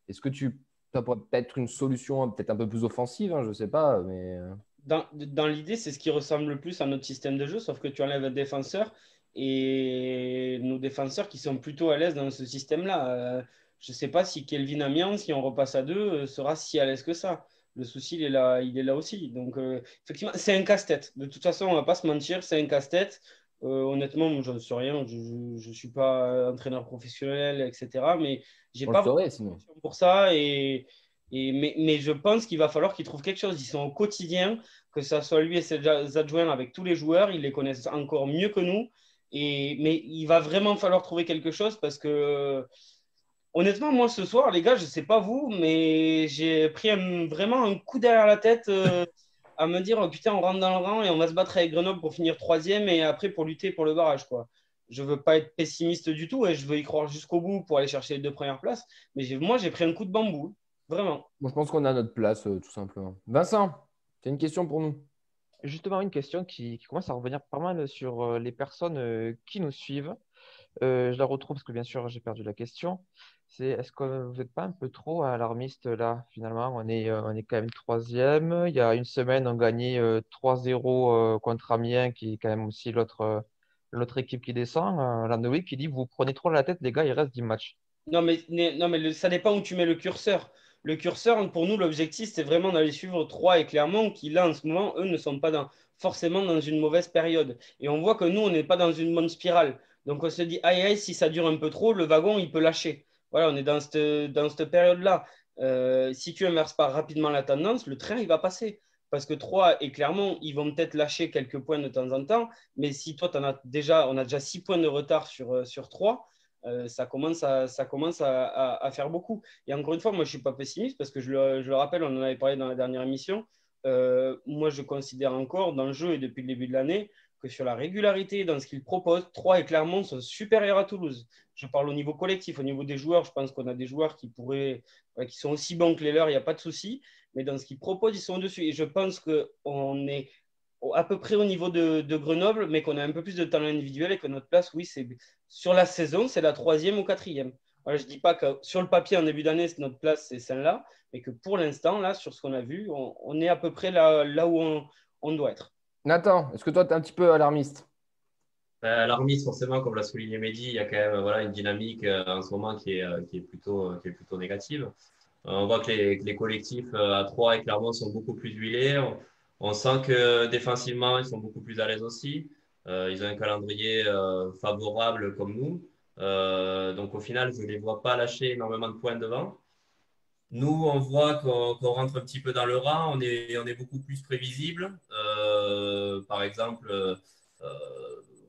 Est-ce que ça pourrait peut-être une solution peut-être un peu plus offensive, je ne sais pas, mais… Dans l'idée, c'est ce qui ressemble le plus à notre système de jeu, sauf que tu enlèves un défenseur et nos défenseurs qui sont plutôt à l'aise dans ce système-là. Je ne sais pas si Kelvin Amiens, si on repasse à deux, sera si à l'aise que ça. Le souci, il est là aussi. Donc, effectivement, c'est un casse-tête. De toute façon, on ne va pas se mentir, c'est un casse-tête. Honnêtement, je ne sais rien. Je ne suis pas entraîneur professionnel, etc. Mais j'ai pas saurait, sinon. pour ça. Mais je pense qu'il va falloir qu'ils trouvent quelque chose. Ils sont au quotidien, que ce soit lui et ses adjoints avec tous les joueurs. Ils les connaissent encore mieux que nous. Mais il va vraiment falloir trouver quelque chose parce que, honnêtement, moi, ce soir, les gars, je ne sais pas vous, mais j'ai pris vraiment un coup derrière la tête à me dire, oh, putain, on rentre dans le rang et on va se battre avec Grenoble pour finir troisième et après pour lutter pour le barrage, quoi. Je ne veux pas être pessimiste du tout et je veux y croire jusqu'au bout pour aller chercher les 2 premières places. Mais moi, j'ai pris un coup de bambou. Vraiment. Moi, je pense qu'on a notre place, tout simplement. Vincent, tu as une question pour nous? Justement, une question qui commence à revenir pas mal sur les personnes qui nous suivent. Je la retrouve parce que bien sûr, j'ai perdu la question. C'est est-ce que vous n'êtes pas un peu trop alarmiste là, finalement? On est quand même troisième. Il y a une semaine, on gagnait 3-0 contre Amiens, qui est quand même aussi l'autre équipe qui descend. Landowik qui dit, vous prenez trop la tête, les gars, il reste 10 matchs. Non, mais ça dépend où tu mets le curseur. Le curseur, pour nous, l'objectif, c'est vraiment d'aller suivre Troyes et Clermont, qui là, en ce moment, eux, ne sont pas forcément dans une mauvaise période. Et on voit que nous, on n'est pas dans une bonne spirale. Donc on se dit, aïe, aïe, si ça dure un peu trop, le wagon, il peut lâcher. Voilà, on est dans cette période-là. Si tu inverses pas rapidement la tendance, le train, il va passer. Parce que Troyes et Clermont, ils vont peut-être lâcher quelques points de temps en temps. Mais si toi, on a déjà 6 points de retard sur 3, ça commence à faire beaucoup. Et encore une fois, moi, je ne suis pas pessimiste parce que je le rappelle, on en avait parlé dans la dernière émission. Moi, je considère encore dans le jeu et depuis le début de l'année que sur la régularité, dans ce qu'ils proposent, Troyes et Clermont sont supérieurs à Toulouse. Je parle au niveau collectif, au niveau des joueurs. Je pense qu'on a des joueurs qui sont aussi bons que les leurs, il n'y a pas de souci. Mais dans ce qu'ils proposent, ils sont au-dessus. Et je pense qu'on est à peu près au niveau de Grenoble, mais qu'on a un peu plus de talent individuel et que notre place, oui, c'est sur la saison, c'est la 3e ou 4e. Voilà, je ne dis pas que sur le papier, en début d'année, notre place, c'est celle-là, mais que pour l'instant, là, sur ce qu'on a vu, on est à peu près là où on doit être. Nathan, est-ce que toi, tu es un petit peu alarmiste? Alarmiste, forcément, comme l'a souligné Mehdi, il y a quand même voilà, une dynamique en ce moment qui est plutôt négative. On voit que les collectifs à Troyes et Clermont sont beaucoup plus huilés. On sent que défensivement, ils sont beaucoup plus à l'aise aussi. Ils ont un calendrier favorable comme nous. Donc au final, je ne les vois pas lâcher énormément de points devant. Nous, on voit qu'on rentre un petit peu dans le rang. On est beaucoup plus prévisible. Par exemple,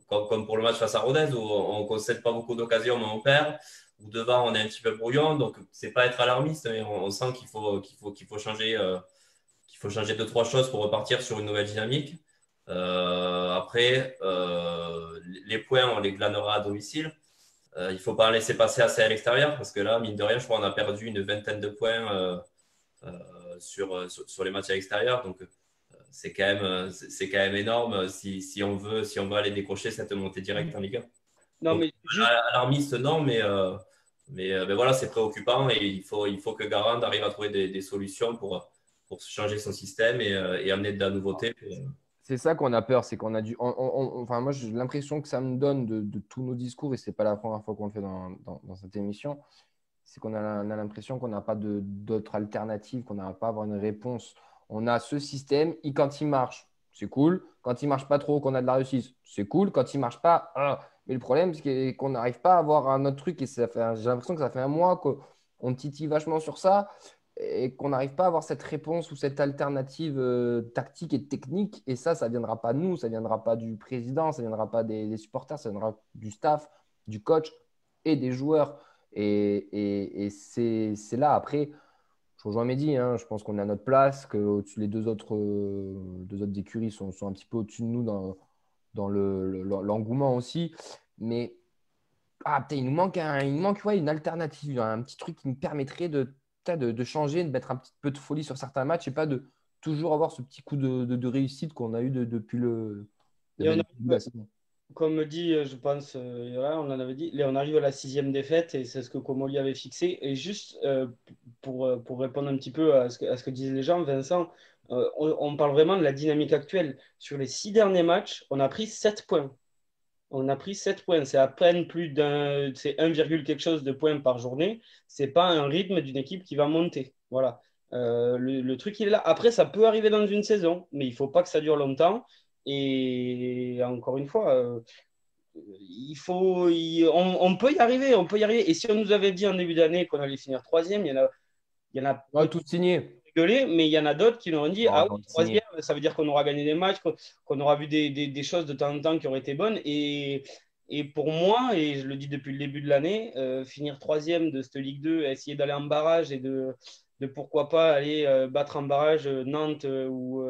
comme pour le match face à Rodez, où on ne concède pas beaucoup d'occasions, mais on perd. Ou devant, on est un petit peu brouillon. Donc, c'est pas être alarmiste, mais on sent qu'il faut changer, qu'il faut changer 2-3 choses pour repartir sur une nouvelle dynamique. Après, les points, on les glanera à domicile. Il ne faut pas en laisser passer assez à l'extérieur parce que là, mine de rien, je crois qu'on a perdu une vingtaine de points sur les matchs à l'extérieur. Donc, c'est quand même énorme si on veut aller décrocher cette montée directe en Ligue 1. Non, Donc, mais juste, alarmiste, non, mais voilà, c'est préoccupant et il faut que Garand arrive à trouver des solutions pour changer son système et amener de la nouveauté. C'est ça qu'on a peur, c'est qu'on a dû. Enfin, moi, j'ai l'impression que ça me donne de tous nos discours, et ce n'est pas la première fois qu'on le fait dans cette émission, c'est qu'on a l'impression qu'on n'a pas d'autre alternative, qu'on n'a pas à avoir une réponse. On a ce système, et quand il marche, c'est cool. Quand il ne marche pas trop, qu'on a de la réussite, c'est cool. Quand il ne marche pas, mais le problème, c'est qu'on n'arrive pas à avoir un autre truc, et j'ai l'impression que ça fait un mois qu'on titille vachement sur ça et qu'on n'arrive pas à avoir cette réponse ou cette alternative tactique et technique. Et ça ne viendra pas de nous, ça ne viendra pas du président, ça ne viendra pas des supporters, ça viendra du staff, du coach et des joueurs. Et c'est là, après, je rejoins Mehdi, hein, je pense qu'on est à notre place, que les deux autres écuries sont un petit peu au-dessus de nous dans l'engouement aussi. Mais il nous manque ouais, une alternative, une petite truc qui nous permettrait de changer, de mettre un petit peu de folie sur certains matchs et pas de toujours avoir ce petit coup de réussite qu'on a eu depuis le début de la saison. comme dit, je pense, on en avait dit, là, on arrive à la 6e défaite et c'est ce que Comoli avait fixé. Et juste pour répondre un petit peu à ce que disaient les gens, Vincent, on parle vraiment de la dynamique actuelle. Sur les 6 derniers matchs, on a pris 7 points. On a pris 7 points. C'est à peine c'est 1, quelque chose de points par journée. C'est pas un rythme d'une équipe qui va monter. Voilà. Le truc, il est là. Après, ça peut arriver dans une saison, mais il faut pas que ça dure longtemps. Et encore une fois, on peut y arriver, on peut y arriver. Et si on nous avait dit en début d'année qu'on allait finir 3e, il y en a tout signé. Rigolé, mais il y en a d'autres qui nous ont dit ah oui, signé. 3e, ça veut dire qu'on aura gagné des matchs, qu'on aura vu des choses de temps en temps qui auraient été bonnes. Et pour moi, et je le dis depuis le début de l'année, finir 3e de cette Ligue 2, essayer d'aller en barrage et de pourquoi pas aller battre en barrage Nantes ou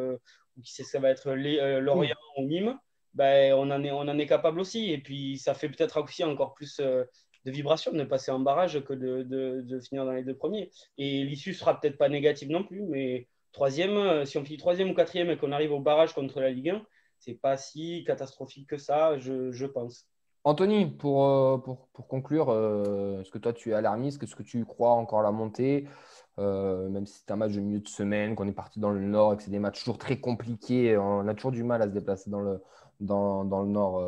qui sait, ça va être Lorient ou Nîmes, ben, on en est capable aussi. Et puis, ça fait peut-être aussi encore plus de vibrations de passer en barrage que de finir dans les 2 premiers. Et l'issue sera peut-être pas négative non plus, mais 3e, si on finit 3e ou 4e et qu'on arrive au barrage contre la Ligue 1, c'est pas si catastrophique que ça, je pense. Anthony, pour conclure, est-ce que toi tu es alarmiste? Est-ce que tu crois encore à la montée? Même si c'est un match de milieu de semaine, qu'on est parti dans le Nord et que c'est des matchs toujours très compliqués, on a toujours du mal à se déplacer dans le Nord,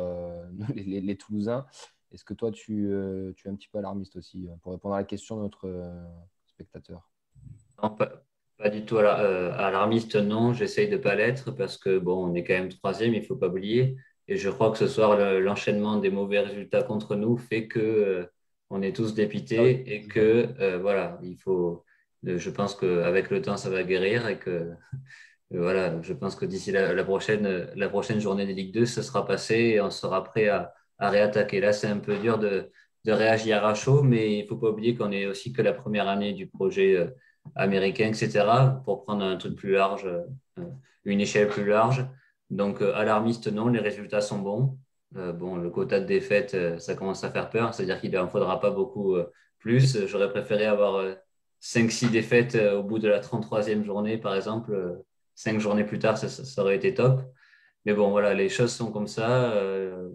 les Toulousains. Est-ce que toi tu es un petit peu alarmiste aussi pour répondre à la question de notre spectateur? Non, pas du tout alarmiste, non. J'essaye de ne pas l'être parce que, bon, on est quand même troisième, il ne faut pas oublier. Et je crois que ce soir, l'enchaînement des mauvais résultats contre nous fait que on est tous Ah oui. dépités et que, voilà, je pense qu'avec le temps, ça va guérir et que, voilà, je pense que d'ici la prochaine journée de Ligue 2, ce sera passé et on sera prêt à réattaquer. Là, c'est un peu dur de réagir à chaud, mais il ne faut pas oublier qu'on est aussi que la première année du projet américain, etc., pour prendre un truc plus large, une échelle plus large. Donc, alarmiste, non, les résultats sont bons. Bon, le quota de défaites, ça commence à faire peur, c'est-à-dire qu'il n'en faudra pas beaucoup plus. J'aurais préféré avoir 5-6 défaites au bout de la 33e journée, par exemple. 5 journées plus tard, ça aurait été top. Mais bon, voilà, les choses sont comme ça.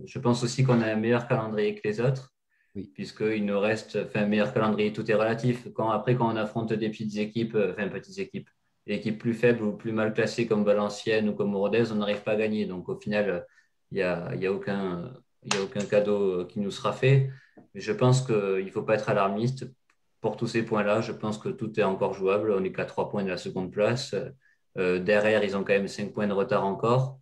Je pense aussi qu'on a un meilleur calendrier que les autres, Oui. puisqu'il nous reste, un meilleur calendrier, tout est relatif. Après, quand on affronte des petites équipes, des équipes plus faibles ou plus mal classées comme Valenciennes ou comme Rodez, on n'arrive pas à gagner. Donc, au final, il y a aucun cadeau qui nous sera fait. Mais je pense qu'il ne faut pas être alarmiste pour tous ces points-là. Je pense que tout est encore jouable. On n'est qu'à 3 points de la seconde place. Derrière, ils ont quand même 5 points de retard encore.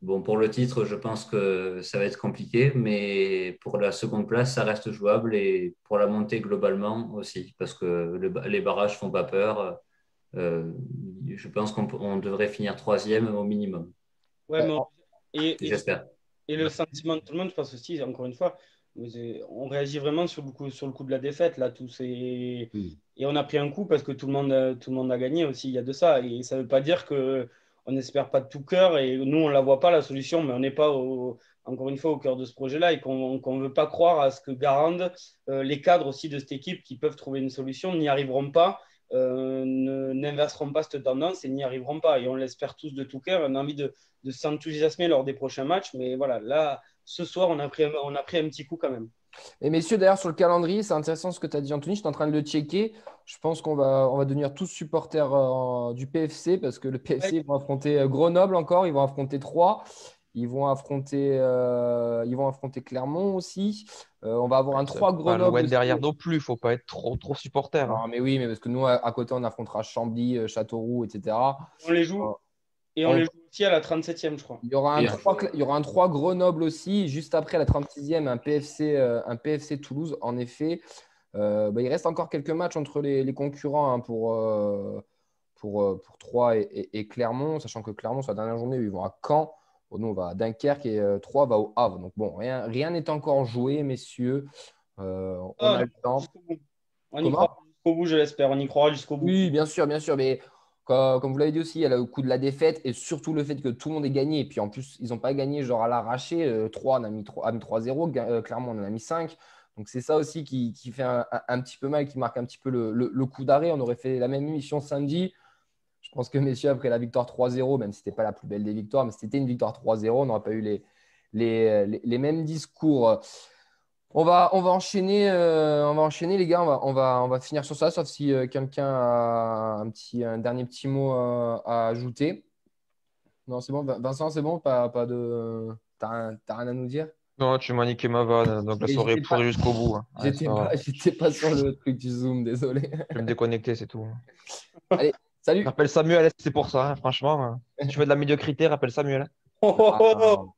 Bon, pour le titre, je pense que ça va être compliqué, mais pour la seconde place, ça reste jouable et pour la montée globalement aussi, parce que les barrages font pas peur. Euh, je pense qu'on devrait finir troisième au minimum, Ouais, mais j'espère. et le sentiment de tout le monde, je pense aussi, encore une fois, on réagit vraiment sur le coup de la défaite, là, Oui. et on a pris un coup parce que tout le monde a gagné aussi, il y a de ça. Et ça ne veut pas dire qu'on n'espère pas de tout cœur, et nous, on ne la voit pas, la solution, mais on n'est pas, encore une fois, au cœur de ce projet-là, et qu'on ne veut pas croire à ce que Garande, les cadres aussi de cette équipe qui peuvent trouver une solution, n'y arriveront pas, n'inverseront pas cette tendance et n'y arriveront pas. Et on l'espère tous de tout cœur, on a envie de s'enthousiasmer lors des prochains matchs, mais voilà, là, ce soir, on a pris un petit coup quand même. Et messieurs, d'ailleurs, sur le calendrier, c'est intéressant ce que tu as dit, Anthony. Je suis en train de le checker. Je pense on va devenir tous supporters du PFC parce que le PFC, ils vont affronter Grenoble encore. Ils vont affronter Troyes. Ils vont affronter Clermont aussi. On va avoir un Troyes Pas Grenoble loin aussi. derrière non plus, il ne faut pas être trop supporter. Non, mais oui, mais parce que nous, à côté, on affrontera Chambly, Châteauroux, etc. On les joue. Et on les joue aussi à la 37e, je crois. Il y aura un 3 Grenoble aussi, juste après la 36e, un PFC Toulouse. En effet, il reste encore quelques matchs entre les concurrents pour Troyes et Clermont, sachant que Clermont, sur la dernière journée, ils vont à Caen. Bon, nous, on va à Dunkerque et Troyes va au Havre. Donc, bon, rien n'est encore joué, messieurs. On a le temps. On y croira jusqu'au bout, je l'espère. On y croira jusqu'au bout. Oui, bien sûr, bien sûr. Mais comme vous l'avez dit aussi, il y a le coup de la défaite et surtout le fait que tout le monde ait gagné. Et puis en plus, ils n'ont pas gagné genre à l'arraché. 3, on a mis 3-0. Clairement, on en a mis 5. Donc c'est ça aussi qui fait un petit peu mal, qui marque un petit peu le coup d'arrêt. On aurait fait la même émission samedi. Je pense que messieurs, après la victoire 3-0, même si ce n'était pas la plus belle des victoires, mais c'était une victoire 3-0, on n'aurait pas eu les mêmes discours. On va enchaîner, les gars. On va finir sur ça, sauf si quelqu'un a un dernier petit mot à ajouter. Non, c'est bon. Vincent, c'est bon. Pas de. T'as rien à nous dire? Non, tu m'as niqué ma vanne, donc la Et soirée est j'étais pas- pourrie jusqu'au bout. Hein. Ouais, J'étais ça va. pas sur le truc du Zoom, désolé. Je vais me déconnecter, c'est tout. Allez, salut. Rappelle Samuel, c'est pour ça, hein, franchement. Si tu veux de la médiocrité, rappelle Samuel. Oh, oh, oh, oh.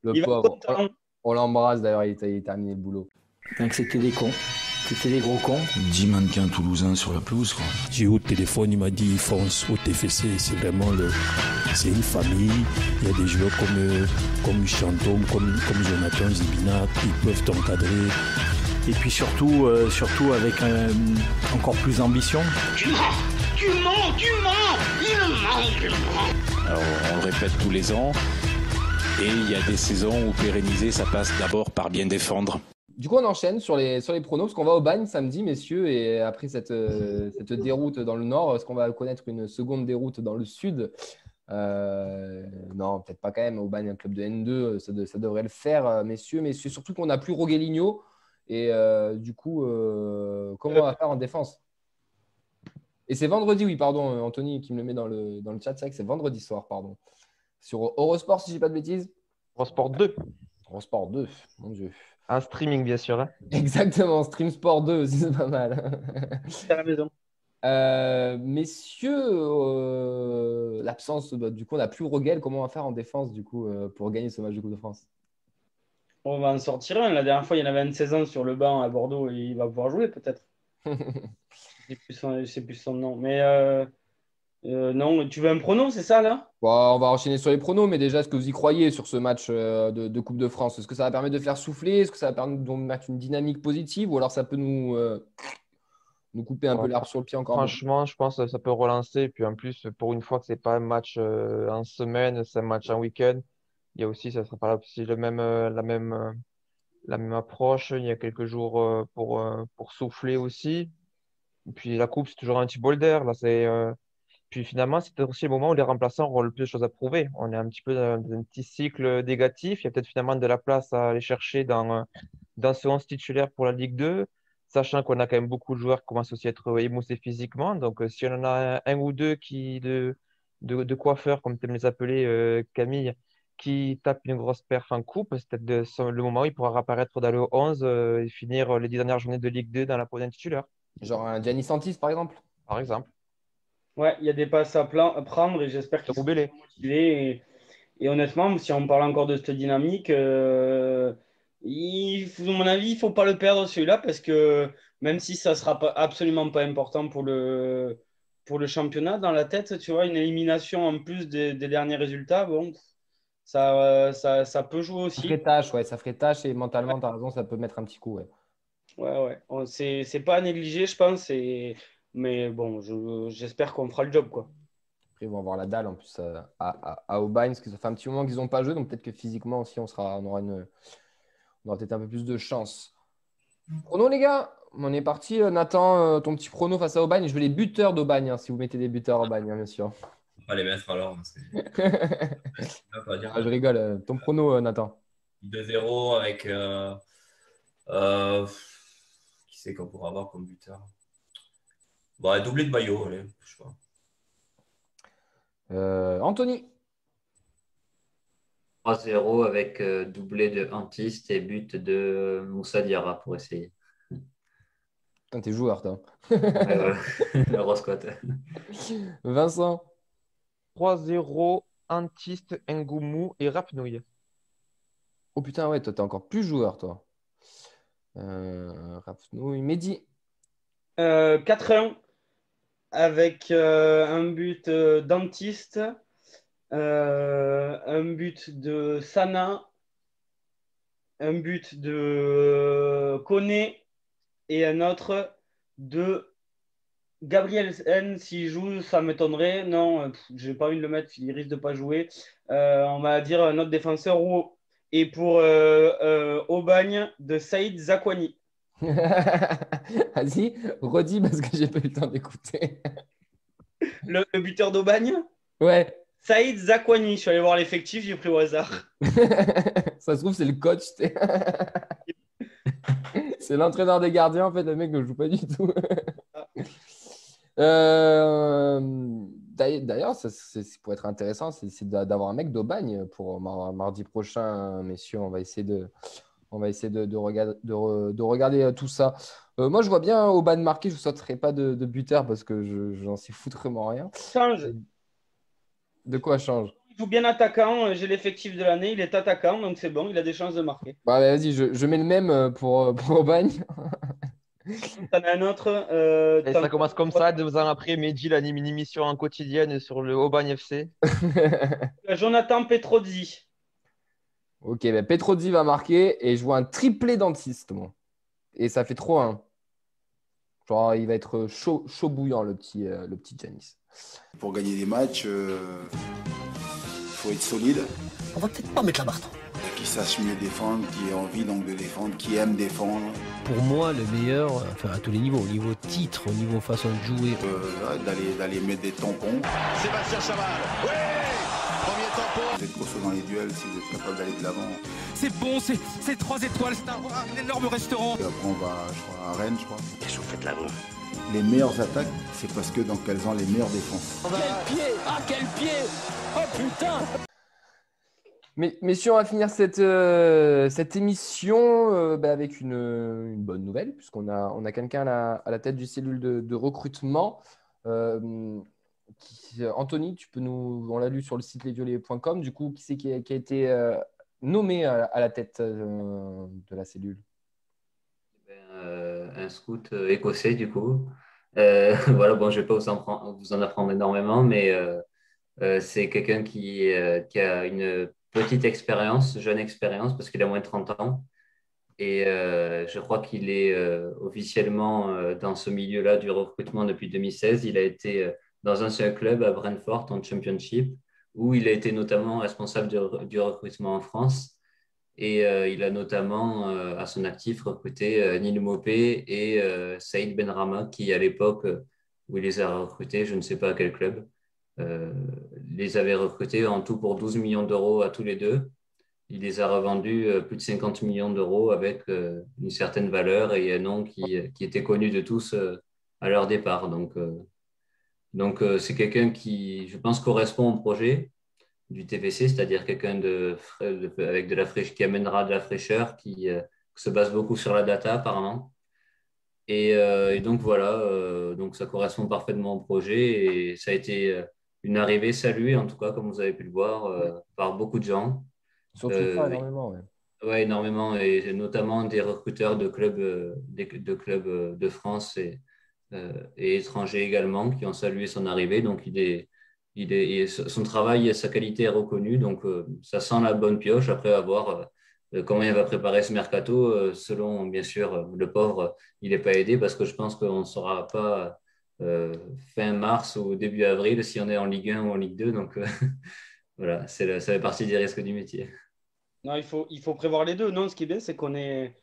Le Il va pauvre. être content. On l'embrasse d'ailleurs, il a terminé le boulot. Donc c'était des cons. C'était des gros cons. 10 mannequins toulousains sur la pelouse, quoi. J'ai eu au téléphone, il m'a dit fonce au TFC, c'est vraiment c'est une famille. Il y a des joueurs comme Chantôme, comme Jonathan Zibina, ils peuvent t'encadrer. Et puis surtout avec encore plus d'ambition. Tu mens, il ment. Alors, on le répète tous les ans. Et il y a des saisons où pérenniser, ça passe d'abord par bien défendre. Du coup, on enchaîne sur les pronos, parce qu'on va au Bagne samedi, messieurs, et après cette déroute dans le nord, est-ce qu'on va connaître une seconde déroute dans le sud Non, peut-être pas quand même. Aubagne, un club de N2, ça devrait le faire, messieurs. Surtout qu'on n'a plus Rogelinho. Et du coup, comment on va faire en défense? Et c'est vendredi, oui, pardon, Anthony qui me le met dans le chat. C'est vrai que c'est vendredi soir, pardon. Sur Eurosport, si je dis pas de bêtises. Eurosport 2. Eurosport 2, mon Dieu. Un streaming, bien sûr. Hein. Exactement, Stream Sport 2 aussi, c'est pas mal. C'est à la maison. Messieurs, l'absence, du coup, on n'a plus Rogel. Comment on va faire en défense, du coup, pour gagner ce match de Coupe de France? On va en sortir un. La dernière fois, il y en avait un de 16 ans sur le banc à Bordeaux et il va pouvoir jouer peut-être. C'est plus son nom. Mais non, tu veux un pronom, c'est ça là? Bon, on va enchaîner sur les pronos, mais déjà, est-ce que vous y croyez sur ce match de Coupe de France? Est-ce que ça va permettre de faire souffler? Est-ce que ça va permettre de mettre une dynamique positive? Ou alors ça peut nous couper un peu l'herbe sur le pied encore? Franchement, je pense que ça peut relancer. Puis en plus, pour une fois que c'est pas un match en semaine, c'est un match en week-end. Il y a aussi, ça sera pas aussi la même approche. Il y a quelques jours pour souffler aussi. Et puis la coupe, c'est toujours un petit bol d'air. Là, Puis finalement, c'est aussi le moment où les remplaçants auront le plus de choses à prouver. On est un petit peu dans un petit cycle négatif. Il y a peut-être finalement de la place à aller chercher dans ce 11 titulaire pour la Ligue 2, sachant qu'on a quand même beaucoup de joueurs qui commencent aussi à être émoussés physiquement. Donc, si on en a un ou deux de coiffeurs, comme tu aimes les appeler, Camille, qui tapent une grosse perf en coupe, c'est peut-être le moment où il pourra réapparaître dans le 11 et finir les 10 dernières journées de Ligue 2 dans la peau d'un titulaire. Genre un Gianni Santis, par exemple? Par exemple. Ouais, il y a des passes à prendre et j'espère qu'ils seront motivés. Et honnêtement, si on parle encore de cette dynamique, à mon avis, il ne faut pas le perdre celui-là parce que même si ça ne sera absolument pas important pour le championnat, dans la tête, tu vois, une élimination en plus des derniers résultats, bon, ça peut jouer aussi. Ça ferait tâche et mentalement, tu as raison, ça peut mettre un petit coup. Ouais. C'est pas à négliger, je pense. Mais bon, j'espère qu'on fera le job, quoi. Après, ils vont avoir la dalle en plus à Aubagne, parce que ça fait un petit moment qu'ils n'ont pas joué, donc peut-être que physiquement aussi, on aura peut-être un peu plus de chance. Prono, les gars, on est parti. Nathan, ton petit prono face à Aubagne. Je veux les buteurs d'Aubagne, si vous mettez des buteurs à Aubagne, bien sûr. On va pas les mettre alors. Je rigole. Ton prono, Nathan? 2-0 avec... qui c'est qu'on pourra avoir comme buteur? Bon, doublé de Bayo, allez, je sais pas. Anthony? 3-0 avec doublé de Antiste et but de Moussa Diarra pour essayer. T'es joueur, toi. Le Roscotte. Vincent? 3-0, Antiste, Ngoumou et Rapnouille. Oh putain, ouais, toi, t'es encore plus joueur, toi. Rapnouille. Mehdi? 4-1 avec un but d'Antiste, un but de Sana, un but de Koné et un autre de Gabriel N. S'il joue, ça m'étonnerait. Non, j'ai pas envie de le mettre, il risque de pas jouer. On va dire un autre défenseur. Et pour Aubagne, de Saïd Zakwani. Vas-y, redis parce que j'ai pas eu le temps d'écouter. Le buteur d'Aubagne? Ouais. Saïd Zakwani. Je suis allé voir l'effectif, j'ai pris au hasard. Ça se trouve, c'est le coach. C'est l'entraîneur des gardiens, en fait. Le mec ne joue pas du tout. D'ailleurs, ça pourrait être intéressant, c'est d'avoir un mec d'Aubagne pour mardi prochain, messieurs. On va essayer de regarder tout ça. Moi, je vois bien Aubagne marqué. Je ne sauterai pas de buteur parce que j'en sais foutrement rien. Change. De quoi change? Il joue bien attaquant. J'ai l'effectif de l'année. Il est attaquant, donc c'est bon. Il a des chances de marquer. Bah, vas-y, je mets le même pour Aubagne. T'en as un autre. Et ça commence comme ça. 2 ans après, Mehdi anime une émission en quotidienne sur le Aubagne FC. Jonathan Petrozzi. Ok, ben Petrozzi va marquer et je vois un triplé d'Antiste. Bon. Et ça fait 3-1. Genre, il va être chaud bouillant, le petit Giannis. Pour gagner des matchs, faut être solide. On va peut-être pas mettre la barre. Qui sache mieux défendre, qui ait envie donc de défendre, qui aime défendre. Pour moi, le meilleur, enfin à tous les niveaux, au niveau titre, au niveau façon de jouer. D'aller mettre des tampons. Sébastien Chaval, oui. Vous êtes costaud dans les duels si vous êtes capable d'aller de l'avant. C'est bon, c'est 3 étoiles, c'est un énorme restaurant. Et après on va, je crois, à Rennes, je crois. Qu'est-ce que vous faites là-bas? Les meilleures attaques, c'est parce que donc elles ont les meilleures défenses. Quel pied! Ah, quel pied! Oh putain! Mais messieurs, on va finir cette émission avec une bonne nouvelle, puisqu'on a quelqu'un à la tête du cellule de recrutement. Anthony, on l'a lu sur le site lesviolets.com, du coup, qui c'est qui a été nommé à la tête de la cellule? Un scout écossais, du coup. Voilà, bon, je ne vais pas vous en apprendre énormément, mais c'est quelqu'un qui a une petite expérience, jeune expérience, parce qu'il a moins de 30 ans. Et je crois qu'il est officiellement dans ce milieu-là du recrutement depuis 2016. Il a été dans un seul club à Brentford en Championship, où il a été notamment responsable du recrutement en France. Et il a notamment à son actif recruté Neil Maupay et Saïd Benrahma, qui à l'époque où il les a recrutés, je ne sais pas à quel club, les avait recrutés en tout pour 12 millions d'euros à tous les deux. Il les a revendus plus de 50 millions d'euros avec une certaine valeur et un nom qui était connu de tous à leur départ. Donc c'est quelqu'un qui, je pense, correspond au projet du TFC, c'est-à-dire quelqu'un avec qui amènera de la fraîcheur, qui se base beaucoup sur la data apparemment. Et donc voilà, donc ça correspond parfaitement au projet et ça a été une arrivée saluée, en tout cas, comme vous avez pu le voir, par beaucoup de gens. Surtout ça, énormément, ouais. Ouais, énormément, et notamment des recruteurs de clubs de France et étrangers également, qui ont salué son arrivée. Donc, son travail et sa qualité est reconnue. Donc, ça sent la bonne pioche. Après, à voir comment il va préparer ce mercato. Selon, bien sûr, le pauvre, il n'est pas aidé parce que je pense qu'on ne saura pas fin mars ou début avril si on est en Ligue 1 ou en Ligue 2. Donc, voilà, ça fait partie des risques du métier. Non, il faut prévoir les deux. Non, ce qui est bien, c'est qu'on est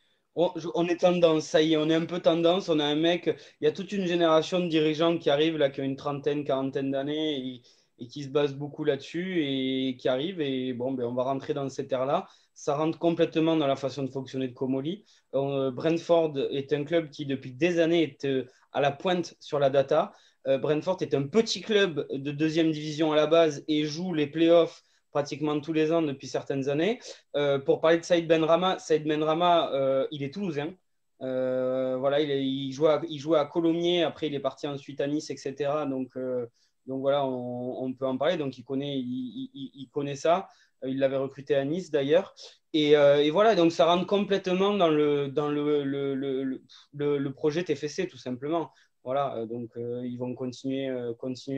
tendance. Ça y est, on est un peu tendance. On a un mec, il y a toute une génération de dirigeants qui arrivent là, qui ont une trentaine, quarantaine d'années et qui se basent beaucoup là-dessus et qui arrivent. Et bon, on va rentrer dans cette ère-là. Ça rentre complètement dans la façon de fonctionner de Comolli. Brentford est un club qui, depuis des années, est à la pointe sur la data. Brentford est un petit club de deuxième division à la base et joue les playoffs pratiquement tous les ans depuis certaines années. Pour parler de Saïd Benrahma, il est toulousain. Voilà, il jouait à Colomiers, après il est parti ensuite à Nice, etc. Donc voilà, on peut en parler. Donc il connaît ça. Il l'avait recruté à Nice d'ailleurs. Et voilà, donc ça rentre complètement dans le projet TFC tout simplement. Voilà, donc ils vont continuer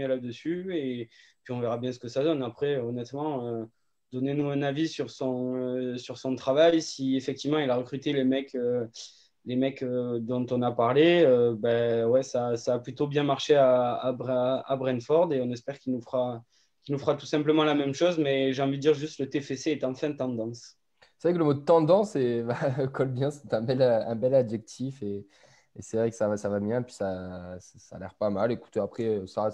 là-dessus et puis on verra bien ce que ça donne. Après, honnêtement, donnez-nous un avis sur son travail. Si effectivement il a recruté les mecs dont on a parlé, ouais, ça a plutôt bien marché à Brentford et on espère qu'il nous fera tout simplement la même chose. Mais j'ai envie de dire juste le TFC est enfin tendance. C'est vrai que le mot tendance colle bien, c'est un bel adjectif et c'est vrai que ça va bien, puis ça a l'air pas mal. Écoutez, après, ça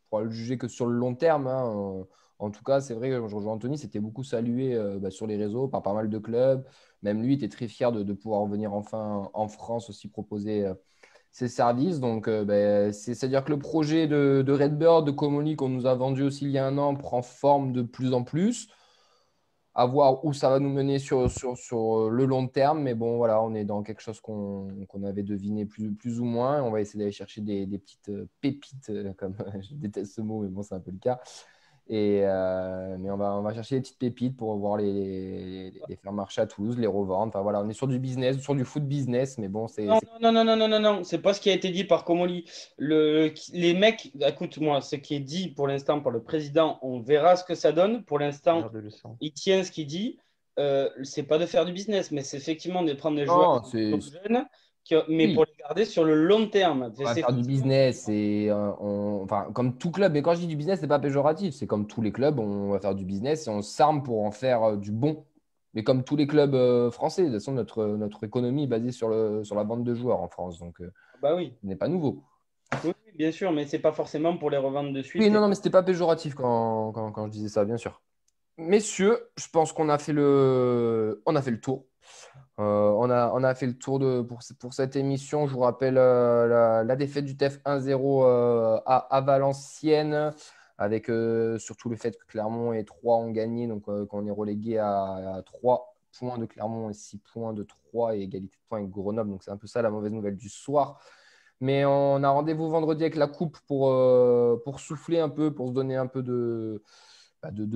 pourra le juger que sur le long terme. Hein. En tout cas, c'est vrai que je rejoins Anthony, c'était beaucoup salué sur les réseaux par pas mal de clubs. Même lui était très fier de pouvoir venir enfin en France aussi proposer ses services. Donc, c'est-à-dire que le projet de Redbird, de Comolli qu'on nous a vendu aussi il y a un an, prend forme de plus en plus. À voir où ça va nous mener sur le long terme. Mais bon, voilà, on est dans quelque chose qu'on avait deviné plus ou moins. On va essayer d'aller chercher des petites pépites, comme je déteste ce mot, mais bon, c'est un peu le cas. Mais on va chercher des petites pépites pour voir les faire marcher à Toulouse, les revendre. Enfin, voilà, on est sur du business, sur du foot business, mais bon, c'est… Non, c'est pas ce qui a été dit par Comolli. Les mecs, écoute-moi, ce qui est dit pour l'instant par le président, on verra ce que ça donne. Pour l'instant, il tient ce qu'il dit. C'est pas de faire du business, mais c'est effectivement de prendre des joueurs jeunes, mais pour les garder sur le long terme. On va faire du business et comme tout club, mais quand je dis du business, c'est pas péjoratif, c'est comme tous les clubs, on va faire du business et on s'arme pour en faire du bon. Mais comme tous les clubs français, de toute façon, notre économie est basée sur la vente de joueurs en France, donc oui. Ce n'est pas nouveau. Oui, bien sûr, mais c'est pas forcément pour les revendre de suite. Oui, non, mais c'était pas péjoratif quand je disais ça, bien sûr. Messieurs, je pense qu'on a fait le tour. On a fait le tour pour cette émission. Je vous rappelle la défaite du TEF 1-0 à Valenciennes, avec surtout le fait que Clermont et Troyes ont gagné. Donc, qu'on est relégué à 3 points de Clermont et 6 points de Troyes et égalité de points avec Grenoble. Donc, c'est un peu ça la mauvaise nouvelle du soir. Mais on a rendez-vous vendredi avec la coupe pour souffler un peu, pour se donner un peu de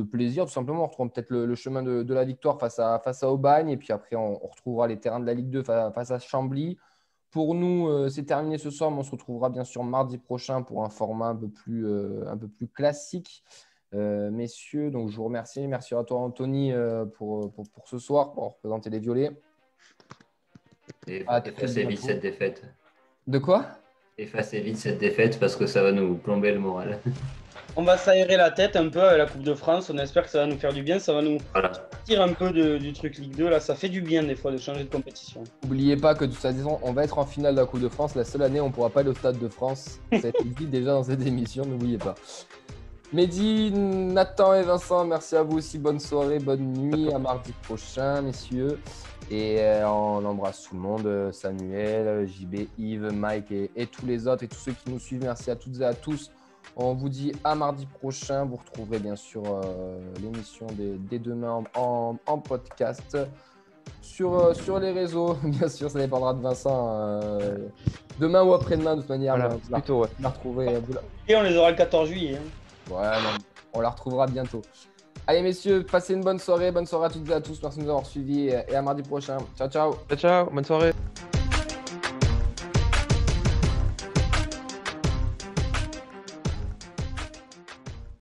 plaisir, tout simplement. On retrouve peut-être le chemin de la victoire face à Aubagne. Et puis après, on retrouvera les terrains de la Ligue 2 face à Chambly. Pour nous, c'est terminé ce soir, mais on se retrouvera bien sûr mardi prochain pour un format un peu plus classique. Messieurs, donc je vous remercie. Merci à toi, Anthony, pour ce soir, pour représenter les Violets. Et effacez vite cette défaite. De quoi? Effacez vite cette défaite parce que ça va nous plomber le moral. On va s'aérer la tête un peu avec la Coupe de France. On espère que ça va nous faire du bien. Ça va nous tirer un peu du truc Ligue 2. Là, ça fait du bien des fois de changer de compétition. N'oubliez pas que de toute façon, on va être en finale de la Coupe de France. La seule année, on ne pourra pas aller au Stade de France. Ça a été dit déjà dans cette émission, n'oubliez pas. Mehdi, Nathan et Vincent, merci à vous aussi. Bonne soirée, bonne nuit. À mardi prochain, messieurs. Et on embrasse tout le monde. Samuel, JB, Yves, Mike et tous les autres et tous ceux qui nous suivent. Merci à toutes et à tous. On vous dit à mardi prochain. Vous retrouverez bien sûr l'émission dès demain en podcast sur les réseaux. Bien sûr, ça dépendra de Vincent. Demain ou après-demain, de toute manière. Voilà, plutôt, ouais. La retrouver. Et on les aura le 14 juillet. Ouais, non, on la retrouvera bientôt. Allez, messieurs, passez une bonne soirée. Bonne soirée à toutes et à tous. Merci de nous avoir suivis et à mardi prochain. Ciao, ciao. Ciao, ciao. Bonne soirée.